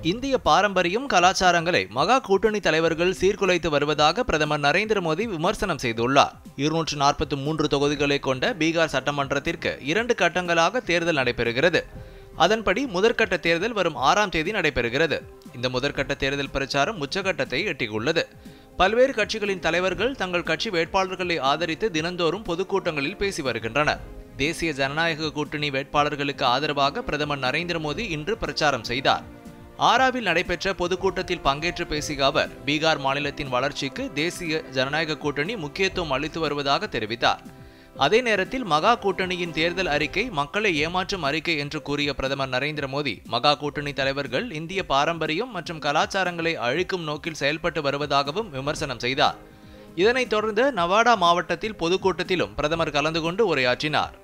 இந்திய பாரம்பரியம் கலாச்சாரங்களை மகா கூட்டணி தலைவர்கள் சீர்குலைத்து வருவதாக பிரதமர் நரேந்திர மோடி விமர்சனம் செய்துள்ளார். 243 தொகுதிகளை கொண்ட பீகார் சட்டமன்றத்திற்கு 2 கட்டங்களாக தேர்தல் நடைபெறுகிறது. அதன்படி முதற்கட்ட தேர்தல் வரும் 6ஆம் தேதி நடைபெறுகிறது. இந்த முதற்கட்ட தேர்தல் பிரச்சாரம் உச்சகட்டத்தை எட்டியுள்ளது. பல்வேறு கட்சிகளின் தலைவர்கள் தங்கள் கட்சி வேட்பாளர்களை ஆதரித்து தினந்தோறும் பொதுக்கூட்டங்களில் பேசி வருகின்றனர். தேசிய ஜனநாயக கூட்டணி வேட்பாளர்களுக்கு ஆதரவாக பிரதமர் நரேந்திர மோடி இன்று பிரச்சாரம் செய்தார். ஆராவில் நடைபெற்ற பொதுக்கூட்டத்தில் பங்கேற்று பேசிய அவர், பீகார் மாநிலத்தின் வளர்ச்சிக்கு தேசிய ஜனநாயக கூட்டணி முக்கியத்துவம் அளித்து வருவதாக தெரிவித்தார். அதே நேரத்தில் மகா கூட்டணியின் தேர்தல் அறிக்கை மக்களை ஏமாற்றும் அறிக்கை என்று கூறிய பிரதமர் நரேந்திர மோடி, மகா கூட்டணி தலைவர்கள் இந்திய பாரம்பரியம் மற்றும் கலாச்சாரங்களை அழிக்கும் நோக்கில் செயல்பட்டு வருவதாகவும் விமர்சனம் செய்தார். இதனைத் தொடர்ந்து நவாடா மாவட்டத்தில் பொதுக்கூட்டத்திலும் பிரதமர் கலந்து கொண்டு உரையாற்றினார்.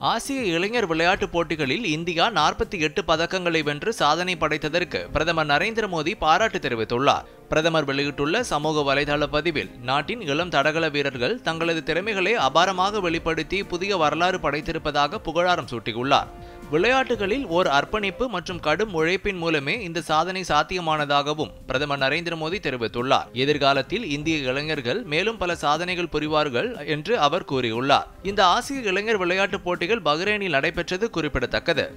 ஆசிய இளைஞர் விளையாட்டுப் போட்டிகளில் இந்தியா 48 பதக்கங்களை வென்று சாதனை படைத்ததற்கு பிரதமர் நரேந்திர மோடி பாராட்டு தெரிவித்துள்ளார். பிரதமர் வெளியிட்டுள்ள சமூக வலைதள பதிவில், நாட்டின் இளம் தடகள வீரர்கள் தங்களது திறமைகளை அபாரமாக வெளிப்படுத்தி புதிய வரலாறு படைத்திருப்பதாக புகழாரம் சூட்டியுள்ளார். விளையாட்டுகளில் ஓர் அர்ப்பணிப்பு மற்றும் கடும் உழைப்பின் மூலமே இந்த சாதனை சாத்தியமானதாகவும் பிரதமர் நரேந்திர மோடி தெரிவித்துள்ளார். எதிர்காலத்தில் இந்திய இளைஞர்கள் மேலும் பல சாதனைகள் புரிவார்கள் என்று அவர் கூறியுள்ளார். இந்த ஆசிய இளைஞர் விளையாட்டுப் போட்டிகள் பஹ்ரைனில் நடைபெற்றது குறிப்பிடத்தக்கது.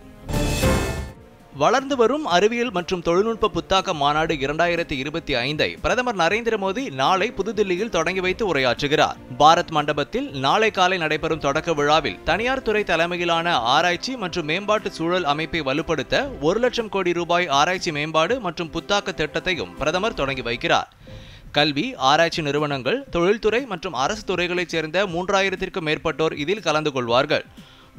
வளர்ந்து வரும் அறிவியல் மற்றும் தொழில்நுட்ப புத்தாக்க மாநாடு 2025 பிரதமர் நரேந்திர மோடி நாளை புதுதில்லியில் தொடங்கி வைத்து உரையாற்றுகிறார். பாரத் மண்டபத்தில் நாளை காலை நடைபெறும் தொடக்க விழாவில் தனியார் துறை தலைமையிலான ஆராய்ச்சி மற்றும் மேம்பாட்டு சூழல் அமைப்பை வலுப்படுத்த 1 லட்சம் கோடி ரூபாய் ஆராய்ச்சி மேம்பாடு மற்றும் புத்தாக்க திட்டத்தையும் பிரதமர் தொடங்கி வைக்கிறார். கல்வி, ஆராய்ச்சி நிறுவனங்கள், தொழில்துறை மற்றும் அரசு துறைகளைச் சேர்ந்த 3000க்கும் மேற்பட்டோர் இதில் கலந்து கொள்வார்கள்.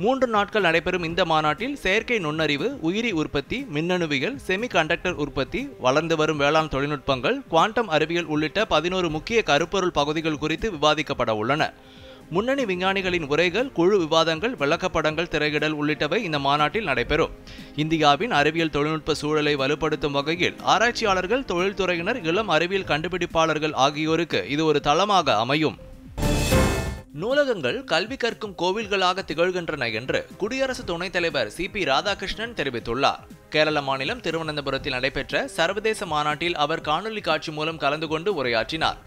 3 நாட்கள் நடைபெறும் இந்த மாநாட்டில் செயற்கை நுண்ணறிவு, உயிரி உற்பத்தி, மின்னணுவியல், செமி கண்டக்டர் உற்பத்தி, வளர்ந்து வரும் வேளாண் தொழில்நுட்பங்கள், குவாண்டம் அறிவியல் உள்ளிட்ட 11 முக்கிய கருப்பொருள் பகுதிகள் குறித்து விவாதிக்கப்பட உள்ளன. முன்னணி விஞ்ஞானிகளின் உரைகள், குழு விவாதங்கள், விளக்கப்படங்கள் திரையிடல் உள்ளிட்டவை இந்த மாநாட்டில் நடைபெறும். இந்தியாவின் அறிவியல் தொழில்நுட்ப சூழலை வலுப்படுத்தும் வகையில் ஆராய்ச்சியாளர்கள், தொழில்துறையினர், இளம் அறிவியல் கண்டுபிடிப்பாளர்கள் ஆகியோருக்கு இது ஒரு தளமாக அமையும். நூலகங்கள் கல்வி கற்கும் கோவில்களாக திகழ்கின்றன என்று குடியரசு துணைத் தலைவர் சி.பி. ராதாகிருஷ்ணன் தெரிவித்துள்ளார். கேரள மாநிலம் திருவனந்தபுரத்தில் நடைபெற்ற சர்வதேச மாநாட்டில் அவர் காணொலி காட்சி மூலம் கலந்து கொண்டு உரையாற்றினார்.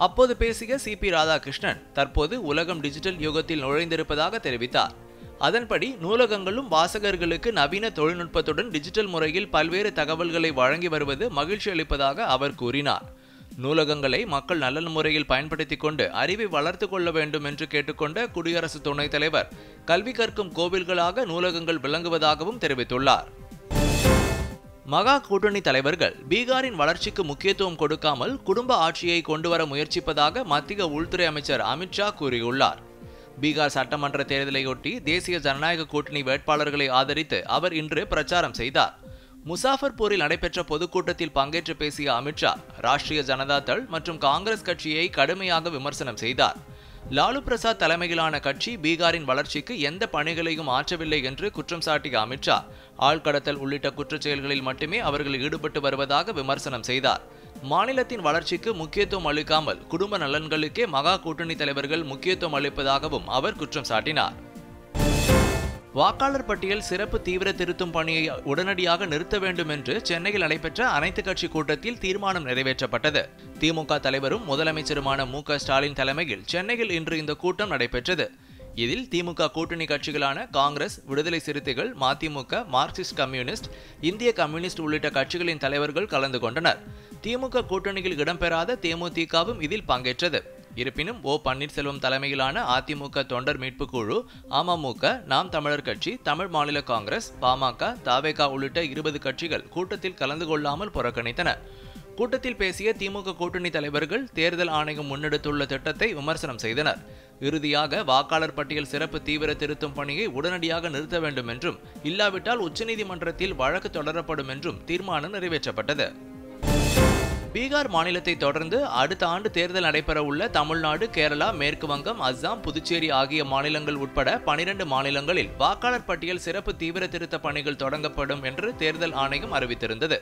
அப்போது பேசிய சி.பி. ராதாகிருஷ்ணன், தற்போது உலகம் டிஜிட்டல் யுகத்தில் நுழைந்திருப்பதாக தெரிவித்தார். அதன்படி நூலகங்களும் வாசகர்களுக்கு நவீன தொழில்நுட்பத்துடன் டிஜிட்டல் முறையில் பல்வேறு தகவல்களை வழங்கி வருவது மகிழ்ச்சி அளிப்பதாக அவர் கூறினார். நூலகங்களை மக்கள் நல்ல முறையில் பயன்படுத்திக் கொண்டு அறிவை வளர்த்து கொள்ள வேண்டும் என்று கேட்டுக்கொண்ட குடியரசு துணைத் தலைவர், கல்வி கற்கும் கோவில்களாக நூலகங்கள் விளங்குவதாகவும் தெரிவித்துள்ளார். மகா கூட்டணி தலைவர்கள் பீகாரின் வளர்ச்சிக்கு முக்கியத்துவம் கொடுக்காமல் குடும்ப ஆட்சியை கொண்டுவர முயற்சிப்பதாக மத்திய உள்துறை அமைச்சர் அமித்ஷா கூறியுள்ளார். பீகார் சட்டமன்ற தேர்தலையொட்டி தேசிய ஜனநாயக கூட்டணி வேட்பாளர்களை ஆதரித்து அவர் இன்று பிரச்சாரம் செய்தார். முசாஃபர்பூரில் நடைபெற்ற பொதுக்கூட்டத்தில் பங்கேற்று பேசிய அமித்ஷா, ராஷ்டிரிய ஜனதா தள் மற்றும் காங்கிரஸ் கட்சியை கடுமையாக விமர்சனம் செய்தார். லாலு பிரசாத் தலைமையிலான கட்சி பீகாரின் வளர்ச்சிக்கு எந்த பணிகளையும் ஆற்றவில்லை என்று குற்றம் சாட்டிய அமித்ஷா, ஆள்கடத்தல் உள்ளிட்ட குற்றச்செயல்களில் மட்டுமே அவர்கள் ஈடுபட்டு வருவதாக விமர்சனம் செய்தார். மாநிலத்தின் வளர்ச்சிக்கு முக்கியத்துவம் அளிக்காமல் குடும்ப நலன்களுக்கே மகா கூட்டணி தலைவர்கள் முக்கியத்துவம் அளிப்பதாகவும் அவர் குற்றம் சாட்டினார். வாக்காளர் பட்டியல் சிறப்பு தீவிர திருத்தும் பணியை உடனடியாக நிறுத்த வேண்டும் என்று சென்னையில் நடைபெற்ற அனைத்து கட்சி கூட்டத்தில் தீர்மானம் நிறைவேற்றப்பட்டது. திமுக தலைவரும் முதலமைச்சருமான மு.க. ஸ்டாலின் தலைமையில் சென்னையில் இன்று இந்த கூட்டம் நடைபெற்றது. இதில் திமுக கூட்டணி கட்சிகளான காங்கிரஸ், விடுதலை சிறுத்தைகள், மதிமுக, மார்க்சிஸ்ட் கம்யூனிஸ்ட், இந்திய கம்யூனிஸ்ட் உள்ளிட்ட கட்சிகளின் தலைவர்கள் கலந்து கொண்டனர். திமுக கூட்டணியில் இடம்பெறாத தேமுதிகவும் இதில் பங்கேற்றது. இருப்பினும் ஓ. பன்னீர்செல்வம் தலைமையிலான அதிமுக தொண்டர் மீட்பு குழு, அமமுக, நாம் தமிழர் கட்சி, தமிழ் மாநில காங்கிரஸ், பாமக, தவேக உள்ளிட்ட 20 கட்சிகள் கூட்டத்தில் கலந்து கொள்ளாமல் புறக்கணித்தன. கூட்டத்தில் பேசிய திமுக கூட்டணி தலைவர்கள் தேர்தல் ஆணையம் முன்னெடுத்துள்ள திட்டத்தை விமர்சனம் செய்தனர். இறுதியாக வாக்காளர் பட்டியல் சிறப்பு தீவிர திருத்தும் பணியை உடனடியாக நிறுத்த வேண்டும் என்றும், இல்லாவிட்டால் உச்சநீதிமன்றத்தில் வழக்கு தொடரப்படும் என்றும் தீர்மானம் நிறைவேற்றப்பட்டது. பீகார் மாநிலத்தை தொடர்ந்து அடுத்த ஆண்டு தேர்தல் நடைபெற உள்ள தமிழ்நாடு, கேரளா, மேற்கு வங்கம், அஸ்ஸாம், புதுச்சேரி ஆகிய மாநிலங்கள் உட்பட 12 மாநிலங்களில் வாக்காளர் பட்டியல் சிறப்பு தீவிர திருத்த பணிகள் தொடங்கப்படும் என்று தேர்தல் ஆணையம் அறிவித்திருந்தது.